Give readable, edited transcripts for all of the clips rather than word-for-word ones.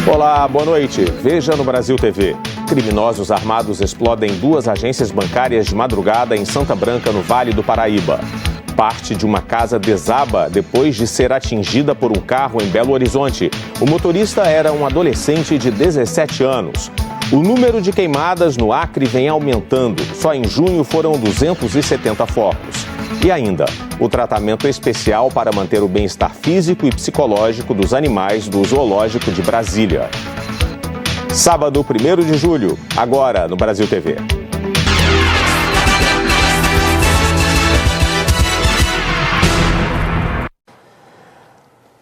Olá, boa noite. Veja no Brasil TV. Criminosos armados explodem 2 agências bancárias de madrugada em Santa Branca, no Vale do Paraíba. Parte de uma casa desaba depois de ser atingida por um carro em Belo Horizonte. O motorista era um adolescente de 17 anos. O número de queimadas no Acre vem aumentando. Só em junho foram 270 focos. E ainda, o tratamento especial para manter o bem-estar físico e psicológico dos animais do Zoológico de Brasília. Sábado, 1º de julho, agora no Brasil TV.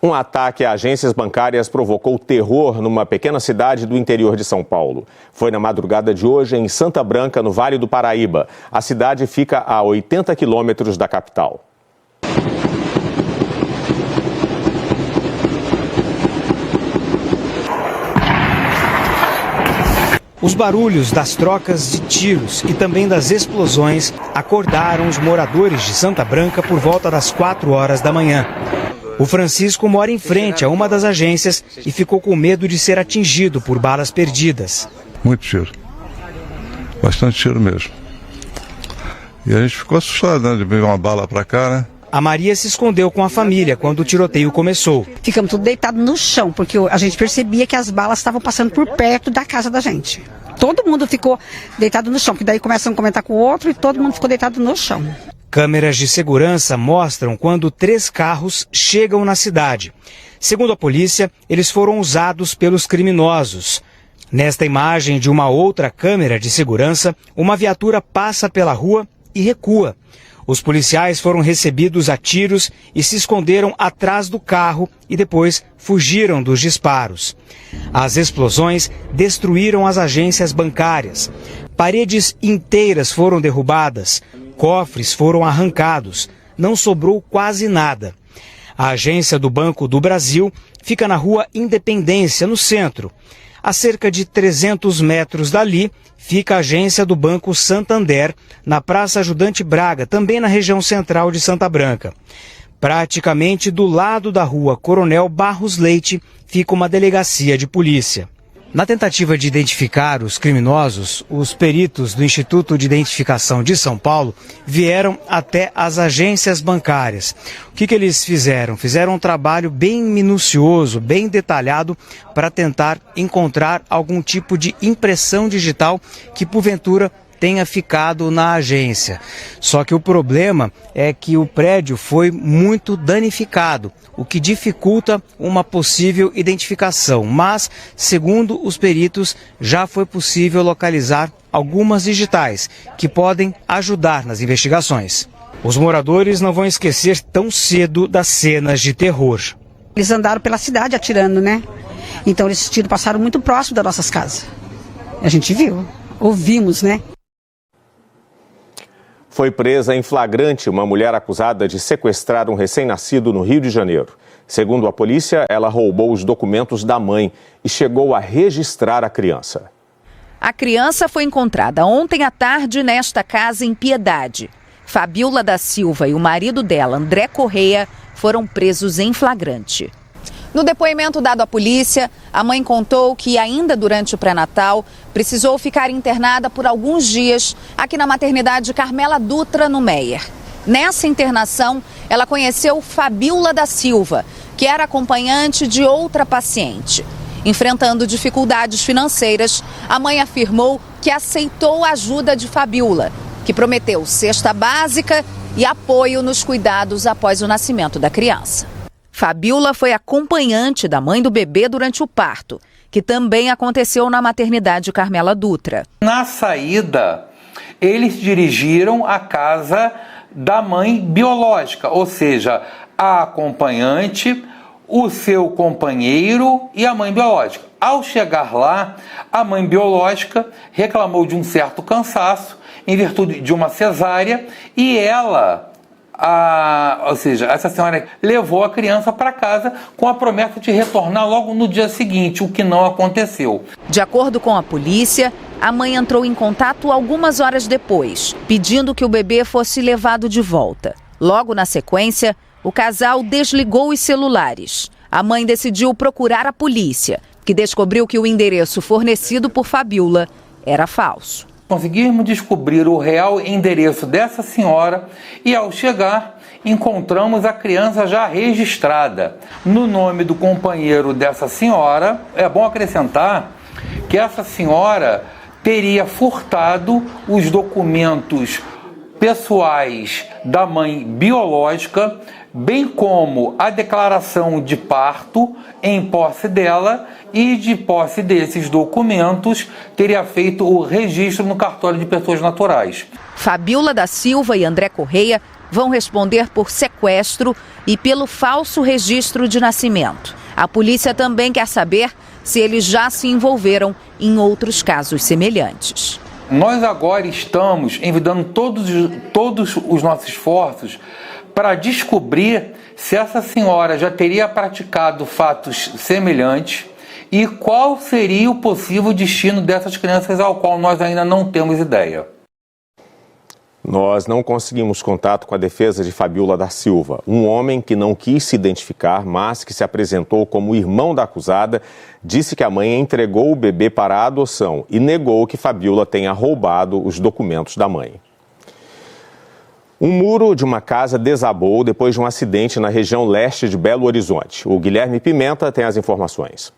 Um ataque a agências bancárias provocou terror numa pequena cidade do interior de São Paulo. Foi na madrugada de hoje em Santa Branca, no Vale do Paraíba. A cidade fica a 80 quilômetros da capital. Os barulhos das trocas de tiros e também das explosões acordaram os moradores de Santa Branca por volta das 4 horas da manhã. O Francisco mora em frente a uma das agências e ficou com medo de ser atingido por balas perdidas. Muito tiro. Bastante tiro mesmo. E a gente ficou assustado, né, de ver uma bala pra cá, né? A Maria se escondeu com a família quando o tiroteio começou. Ficamos tudo deitados no chão, porque a gente percebia que as balas estavam passando por perto da casa da gente. Todo mundo ficou deitado no chão, que daí começam a comentar com o outro e todo mundo ficou deitado no chão. Câmeras de segurança mostram quando 3 carros chegam na cidade. Segundo a polícia, eles foram usados pelos criminosos. Nesta imagem de uma outra câmera de segurança, uma viatura passa pela rua e recua. Os policiais foram recebidos a tiros e se esconderam atrás do carro e depois fugiram dos disparos. As explosões destruíram as agências bancárias. Paredes inteiras foram derrubadas. Cofres foram arrancados, não sobrou quase nada. A agência do Banco do Brasil fica na Rua Independência, no centro. A cerca de 300 metros dali fica a agência do Banco Santander, na Praça Ajudante Braga, também na região central de Santa Branca. Praticamente do lado da Rua Coronel Barros Leite fica uma delegacia de polícia. Na tentativa de identificar os criminosos, os peritos do Instituto de Identificação de São Paulo vieram até as agências bancárias. O que eles fizeram? Fizeram um trabalho bem minucioso, bem detalhado, para tentar encontrar algum tipo de impressão digital que, porventura, tenha ficado na agência. Só que o problema é que o prédio foi muito danificado, o que dificulta uma possível identificação. Mas, segundo os peritos, já foi possível localizar algumas digitais que podem ajudar nas investigações. Os moradores não vão esquecer tão cedo das cenas de terror. Eles andaram pela cidade atirando, né? Então esses tiros passaram muito próximo das nossas casas. A gente viu, ouvimos, né? Foi presa em flagrante uma mulher acusada de sequestrar um recém-nascido no Rio de Janeiro. Segundo a polícia, ela roubou os documentos da mãe e chegou a registrar a criança. A criança foi encontrada ontem à tarde nesta casa em Piedade. Fabiola da Silva e o marido dela, André Correia, foram presos em flagrante. No depoimento dado à polícia, a mãe contou que ainda durante o pré-natal precisou ficar internada por alguns dias aqui na maternidade Carmela Dutra, no Meier. Nessa internação, ela conheceu Fabiola da Silva, que era acompanhante de outra paciente. Enfrentando dificuldades financeiras, a mãe afirmou que aceitou a ajuda de Fabiola, que prometeu cesta básica e apoio nos cuidados após o nascimento da criança. Fabiola foi acompanhante da mãe do bebê durante o parto, que também aconteceu na maternidade Carmela Dutra. Na saída, eles dirigiram à casa da mãe biológica, ou seja, a acompanhante, o seu companheiro e a mãe biológica. Ao chegar lá, a mãe biológica reclamou de um certo cansaço em virtude de uma cesárea e ela... ou seja, essa senhora levou a criança para casa com a promessa de retornar logo no dia seguinte, o que não aconteceu. De acordo com a polícia, a mãe entrou em contato algumas horas depois, pedindo que o bebê fosse levado de volta. Logo na sequência, o casal desligou os celulares. A mãe decidiu procurar a polícia, que descobriu que o endereço fornecido por Fabiola era falso. Conseguimos descobrir o real endereço dessa senhora e, ao chegar, encontramos a criança já registrada no nome do companheiro dessa senhora. É bom acrescentar que essa senhora teria furtado os documentos pessoais da mãe biológica, bem como a declaração de parto em posse dela, e de posse desses documentos teria feito o registro no cartório de pessoas naturais. Fabiola da Silva e André Correia vão responder por sequestro e pelo falso registro de nascimento. A polícia também quer saber se eles já se envolveram em outros casos semelhantes. Nós agora estamos envidando todos os nossos esforços para descobrir se essa senhora já teria praticado fatos semelhantes e qual seria o possível destino dessas crianças, ao qual nós ainda não temos ideia. Nós não conseguimos contato com a defesa de Fabiola da Silva, um homem que não quis se identificar, mas que se apresentou como irmão da acusada, disse que a mãe entregou o bebê para a adoção e negou que Fabiola tenha roubado os documentos da mãe. Um muro de uma casa desabou depois de um acidente na região leste de Belo Horizonte. O Guilherme Pimenta tem as informações.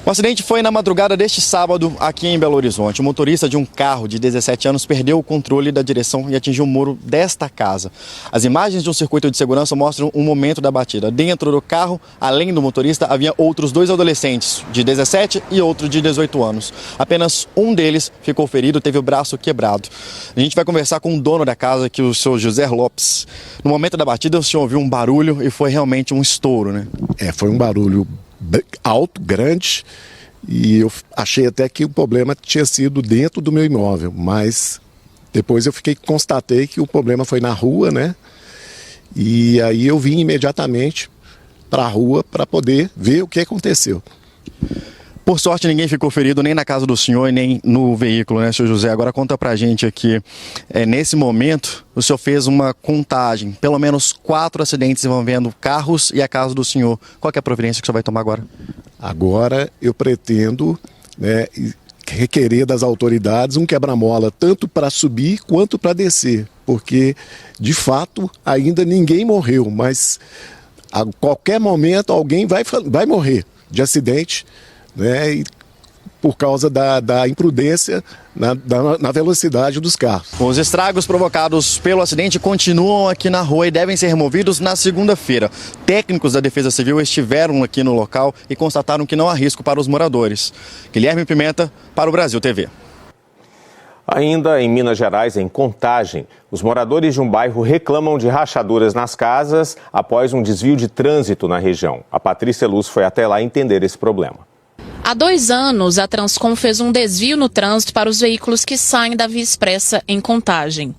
O acidente foi na madrugada deste sábado aqui em Belo Horizonte. O motorista de um carro de 17 anos perdeu o controle da direção e atingiu o muro desta casa. As imagens de um circuito de segurança mostram o momento da batida. Dentro do carro, além do motorista, havia outros 2 adolescentes, de 17 e outro de 18 anos. Apenas um deles ficou ferido, teve o braço quebrado. A gente vai conversar com o dono da casa, que é o senhor José Lopes. No momento da batida, o senhor ouviu um barulho e foi realmente um estouro, né? Foi um barulho alto, grande, e eu achei até que o problema tinha sido dentro do meu imóvel, mas depois constatei que o problema foi na rua, né? E aí eu vim imediatamente para a rua para poder ver o que aconteceu. Por sorte, ninguém ficou ferido nem na casa do senhor e nem no veículo, né, senhor José? Agora conta pra gente aqui, nesse momento, o senhor fez uma contagem, pelo menos 4 acidentes envolvendo carros e a casa do senhor. Qual que é a providência que o senhor vai tomar agora? Agora eu pretendo, né, requerer das autoridades um quebra-mola, tanto para subir quanto para descer, porque, de fato, ainda ninguém morreu, mas a qualquer momento alguém vai morrer de acidente, né, e por causa da imprudência na velocidade dos carros. Os estragos provocados pelo acidente continuam aqui na rua e devem ser removidos na segunda-feira. Técnicos da Defesa Civil estiveram aqui no local e constataram que não há risco para os moradores. Guilherme Pimenta, para o Brasil TV. Ainda em Minas Gerais, em Contagem, os moradores de um bairro reclamam de rachaduras nas casas após um desvio de trânsito na região. A Patrícia Luz foi até lá entender esse problema. Há 2 anos, a Transcom fez um desvio no trânsito para os veículos que saem da Via Expressa em Contagem.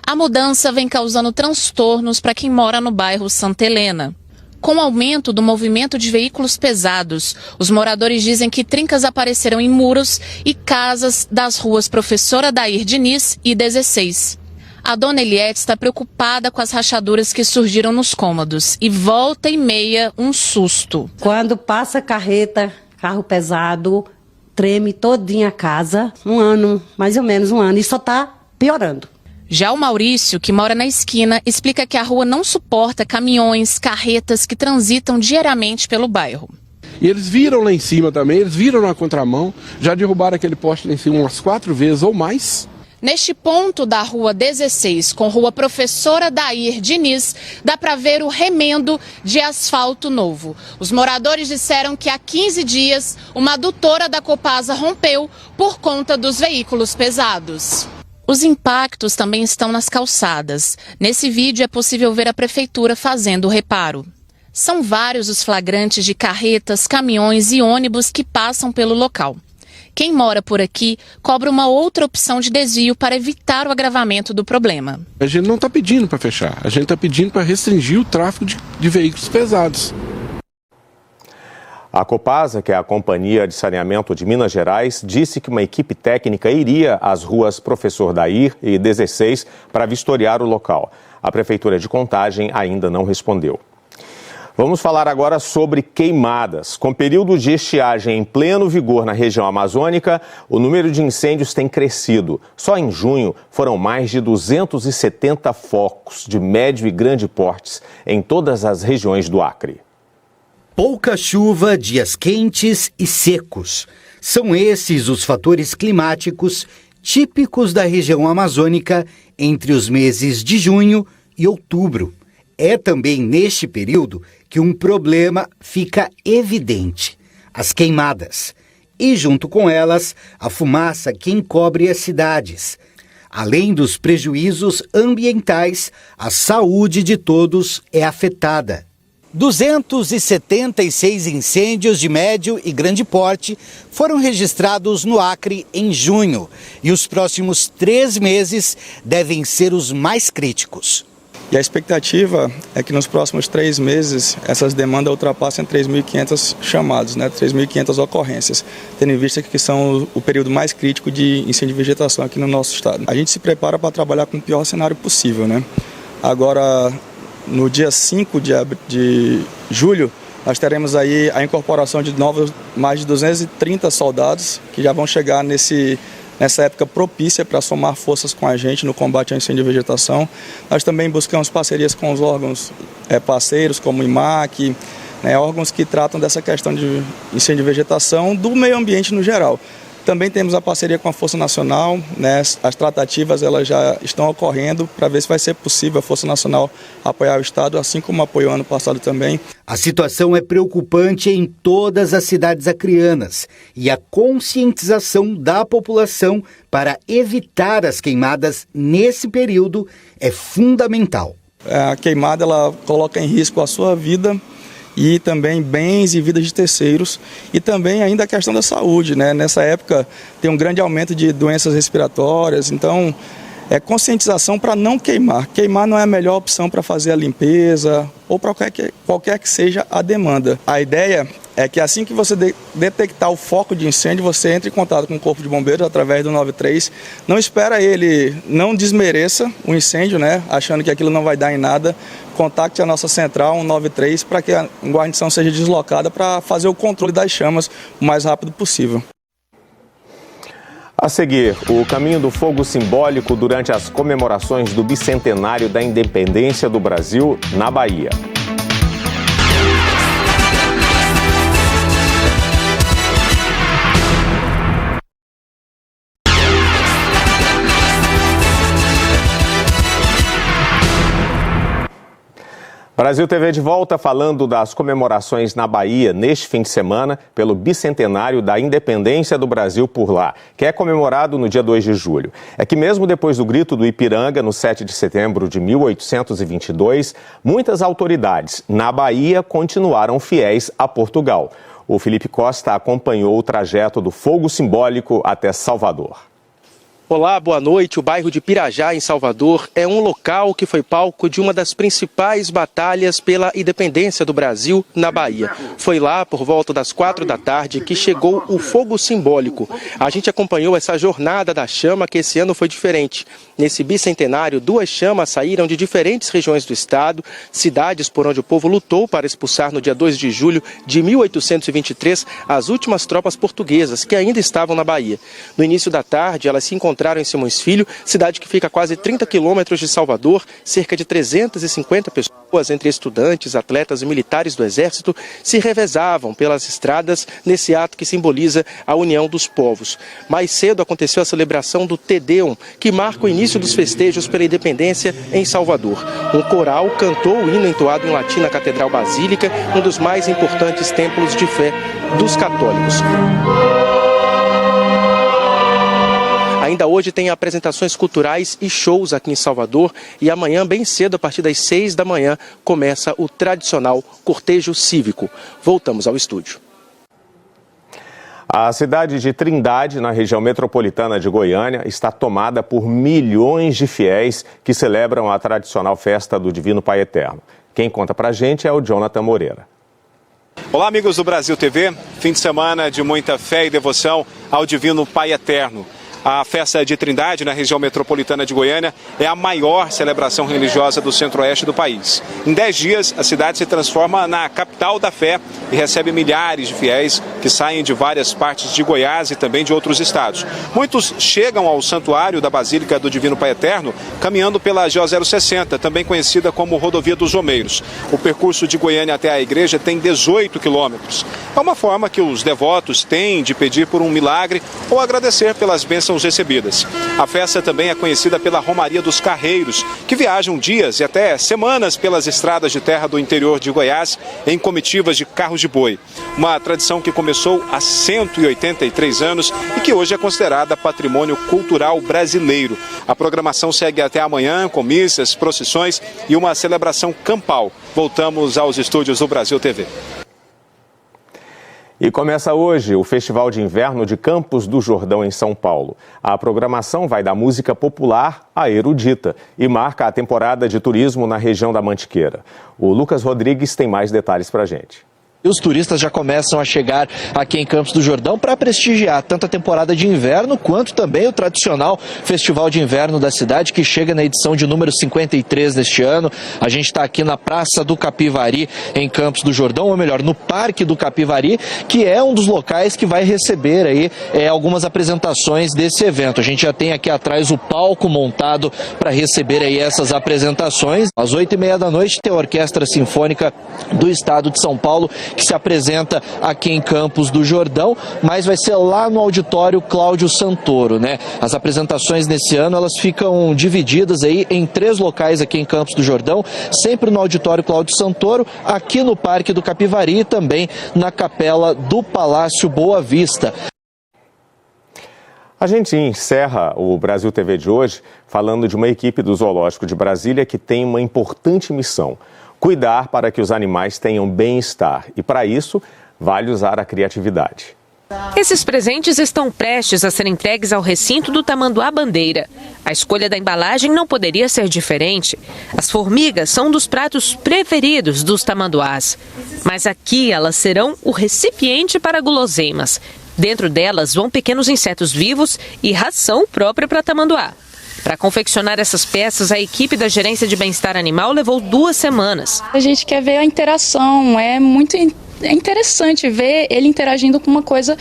A mudança vem causando transtornos para quem mora no bairro Santa Helena. Com o aumento do movimento de veículos pesados, os moradores dizem que trincas apareceram em muros e casas das ruas Professora Adair Diniz e 16. A dona Eliette está preocupada com as rachaduras que surgiram nos cômodos e volta e meia um susto. Quando passa carreta, carro pesado, treme todinha a casa. 1 ano, mais ou menos 1 ano, e só está piorando. Já o Maurício, que mora na esquina, explica que a rua não suporta caminhões, carretas que transitam diariamente pelo bairro. E eles viram lá em cima também, eles viram na contramão, já derrubaram aquele poste lá em cima umas 4 vezes ou mais. Neste ponto da rua 16, com rua Professora Adair Diniz, dá para ver o remendo de asfalto novo. Os moradores disseram que há 15 dias uma adutora da Copasa rompeu por conta dos veículos pesados. Os impactos também estão nas calçadas. Nesse vídeo é possível ver a prefeitura fazendo o reparo. São vários os flagrantes de carretas, caminhões e ônibus que passam pelo local. Quem mora por aqui cobra uma outra opção de desvio para evitar o agravamento do problema. A gente não está pedindo para fechar, a gente está pedindo para restringir o tráfego de veículos pesados. A Copasa, que é a Companhia de Saneamento de Minas Gerais, disse que uma equipe técnica iria às ruas Professor Adair e 16 para vistoriar o local. A Prefeitura de Contagem ainda não respondeu. Vamos falar agora sobre queimadas. Com período de estiagem em pleno vigor na região amazônica, o número de incêndios tem crescido. Só em junho foram mais de 270 focos de médio e grande portes em todas as regiões do Acre. Pouca chuva, dias quentes e secos. São esses os fatores climáticos típicos da região amazônica entre os meses de junho e outubro. É também neste período que um problema fica evidente: as queimadas. E junto com elas, a fumaça que encobre as cidades. Além dos prejuízos ambientais, a saúde de todos é afetada. 276 incêndios de médio e grande porte foram registrados no Acre em junho. E os próximos 3 meses devem ser os mais críticos. E a expectativa é que nos próximos 3 meses essas demandas ultrapassem 3.500 chamados, 3.500 ocorrências, tendo em vista que são o período mais crítico de incêndio de vegetação aqui no nosso estado. A gente se prepara para trabalhar com o pior cenário possível, Agora, no dia 5 de julho, nós teremos aí a incorporação de novos mais de 230 soldados que já vão chegar nessa época propícia para somar forças com a gente no combate ao incêndio de vegetação. Nós também buscamos parcerias com os órgãos parceiros, como o IMAC, órgãos que tratam dessa questão de incêndio de vegetação do meio ambiente no geral. Também temos a parceria com a Força Nacional, as tratativas elas já estão ocorrendo para ver se vai ser possível a Força Nacional apoiar o Estado, assim como apoiou ano passado também. A situação é preocupante em todas as cidades acreanas e a conscientização da população para evitar as queimadas nesse período é fundamental. A queimada ela coloca em risco a sua vida e também bens e vidas de terceiros, e também ainda a questão da saúde, Nessa época tem um grande aumento de doenças respiratórias, então é conscientização para não queimar. Queimar não é a melhor opção para fazer a limpeza ou para qualquer que seja a demanda. A ideia é que assim que você detectar o foco de incêndio, você entre em contato com o Corpo de Bombeiros através do 93. Não espera ele, não desmereça o incêndio, achando que aquilo não vai dar em nada. Contacte a nossa central 193 para que a guarnição seja deslocada para fazer o controle das chamas o mais rápido possível. A seguir, o caminho do fogo simbólico durante as comemorações do bicentenário da independência do Brasil na Bahia. Brasil TV de volta falando das comemorações na Bahia neste fim de semana pelo bicentenário da independência do Brasil por lá, que é comemorado no dia 2 de julho. É que mesmo depois do grito do Ipiranga, no 7 de setembro de 1822, muitas autoridades na Bahia continuaram fiéis a Portugal. O Felipe Costa acompanhou o trajeto do fogo simbólico até Salvador. Olá, boa noite. O bairro de Pirajá, em Salvador, é um local que foi palco de uma das principais batalhas pela independência do Brasil na Bahia. Foi lá, por volta das 4 da tarde, que chegou o fogo simbólico. A gente acompanhou essa jornada da chama, que esse ano foi diferente. Nesse bicentenário, 2 chamas saíram de diferentes regiões do estado, cidades por onde o povo lutou para expulsar no dia 2 de julho de 1823 as últimas tropas portuguesas que ainda estavam na Bahia. No início da tarde, elas se encontraram em Simões Filho, cidade que fica a quase 30 quilômetros de Salvador. Cerca de 350 pessoas, entre estudantes, atletas e militares do Exército, se revezavam pelas estradas nesse ato que simboliza a união dos povos. Mais cedo aconteceu a celebração do Te Deum, que marca o início dos festejos pela independência em Salvador. Um coral cantou o hino entoado em latim na Catedral Basílica, um dos mais importantes templos de fé dos católicos. Ainda hoje tem apresentações culturais e shows aqui em Salvador e amanhã, bem cedo, a partir das 6 da manhã, começa o tradicional cortejo cívico. Voltamos ao estúdio. A cidade de Trindade, na região metropolitana de Goiânia, está tomada por milhões de fiéis que celebram a tradicional festa do Divino Pai Eterno. Quem conta pra gente é o Jonathan Moreira. Olá, amigos do Brasil TV. Fim de semana de muita fé e devoção ao Divino Pai Eterno. A festa de Trindade, na região metropolitana de Goiânia, é a maior celebração religiosa do centro-oeste do país. Em 10 dias, a cidade se transforma na capital da fé e recebe milhares de fiéis que saem de várias partes de Goiás e também de outros estados. Muitos chegam ao santuário da Basílica do Divino Pai Eterno caminhando pela GO 060, também conhecida como Rodovia dos Romeiros. O percurso de Goiânia até a igreja tem 18 quilômetros. É uma forma que os devotos têm de pedir por um milagre ou agradecer pelas bênçãos recebidas. A festa também é conhecida pela Romaria dos Carreiros, que viajam dias e até semanas pelas estradas de terra do interior de Goiás em comitivas de carros de boi. Uma tradição que começou há 183 anos e que hoje é considerada patrimônio cultural brasileiro. A programação segue até amanhã com missas, procissões e uma celebração campal. Voltamos aos estúdios do Brasil TV. E começa hoje o Festival de Inverno de Campos do Jordão, em São Paulo. A programação vai da música popular à erudita e marca a temporada de turismo na região da Mantiqueira. O Lucas Rodrigues tem mais detalhes para a gente. E os turistas já começam a chegar aqui em Campos do Jordão para prestigiar tanto a temporada de inverno quanto também o tradicional Festival de Inverno da cidade, que chega na edição de número 53 deste ano. A gente está aqui na Praça do Capivari, em Campos do Jordão, ou melhor, no Parque do Capivari, que é um dos locais que vai receber aí algumas apresentações desse evento. A gente já tem aqui atrás o palco montado para receber aí essas apresentações. Às 8h30 da noite tem a Orquestra Sinfônica do Estado de São Paulo, que se apresenta aqui em Campos do Jordão, mas vai ser lá no auditório Cláudio Santoro, né? As apresentações nesse ano, elas ficam divididas aí em 3 locais aqui em Campos do Jordão, sempre no auditório Cláudio Santoro, aqui no Parque do Capivari e também na Capela do Palácio Boa Vista. A gente encerra o Brasil TV de hoje falando de uma equipe do Zoológico de Brasília que tem uma importante missão: cuidar para que os animais tenham bem-estar. E para isso, vale usar a criatividade. Esses presentes estão prestes a ser entregues ao recinto do Tamanduá Bandeira. A escolha da embalagem não poderia ser diferente. As formigas são um dos pratos preferidos dos tamanduás. Mas aqui elas serão o recipiente para guloseimas. Dentro delas vão pequenos insetos vivos e ração própria para tamanduá. Para confeccionar essas peças, a equipe da Gerência de Bem-Estar Animal levou 2 semanas. A gente quer ver a interação, é interessante ver ele interagindo com uma coisa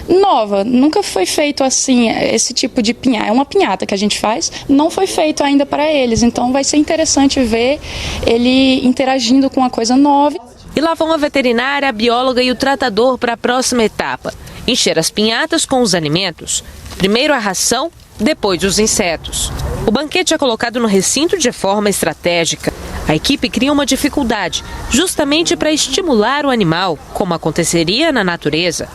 nova. Nunca foi feito assim, esse tipo de pinhata. É uma pinhata que a gente faz, não foi feito ainda para eles. Então vai ser interessante ver ele interagindo com uma coisa nova. E lá vão a veterinária, a bióloga e o tratador para a próxima etapa: encher as pinhatas com os alimentos. Primeiro a ração, depois os insetos. O banquete é colocado no recinto de forma estratégica. A equipe cria uma dificuldade, justamente para estimular o animal, como aconteceria na natureza.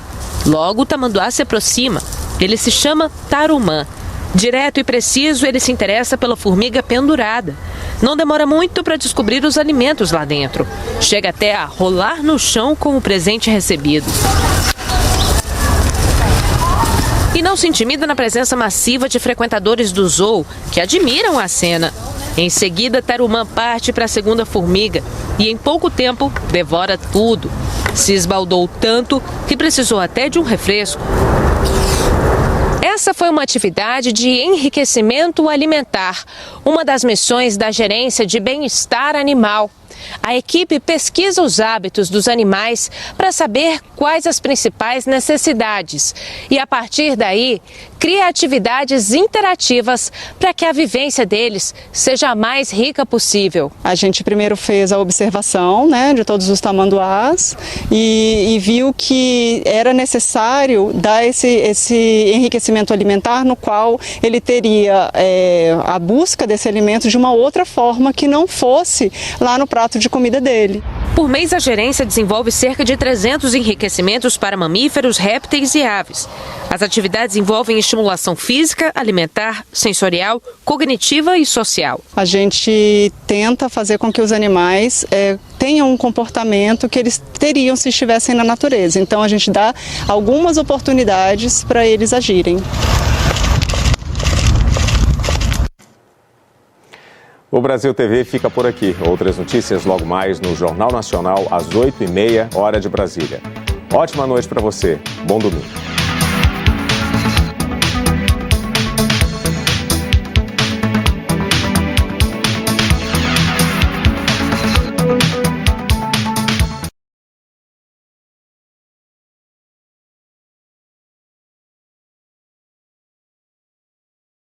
Logo, o tamanduá se aproxima. Ele se chama tarumã. Direto e preciso, ele se interessa pela formiga pendurada. Não demora muito para descobrir os alimentos lá dentro. Chega até a rolar no chão com o presente recebido. E não se intimida na presença massiva de frequentadores do zoo, que admiram a cena. Em seguida, Tarumã parte para a segunda formiga e, em pouco tempo, devora tudo. Se esbaldou tanto que precisou até de um refresco. Essa foi uma atividade de enriquecimento alimentar, uma das missões da Gerência de Bem-Estar Animal. A equipe pesquisa os hábitos dos animais para saber quais as principais necessidades e, a partir daí, cria atividades interativas para que a vivência deles seja a mais rica possível. A gente primeiro fez a observação, de todos os tamanduás e viu que era necessário dar esse enriquecimento alimentar, no qual ele teria a busca desse alimento de uma outra forma que não fosse lá no prato de comida dele. Por mês, a gerência desenvolve cerca de 300 enriquecimentos para mamíferos, répteis e aves. As atividades envolvem estimulação física, alimentar, sensorial, cognitiva e social. A gente tenta fazer com que os animais tenham um comportamento que eles teriam se estivessem na natureza. Então a gente dá algumas oportunidades para eles agirem. O Brasil TV fica por aqui. Outras notícias logo mais no Jornal Nacional, às 8h30, hora de Brasília. Ótima noite para você. Bom domingo.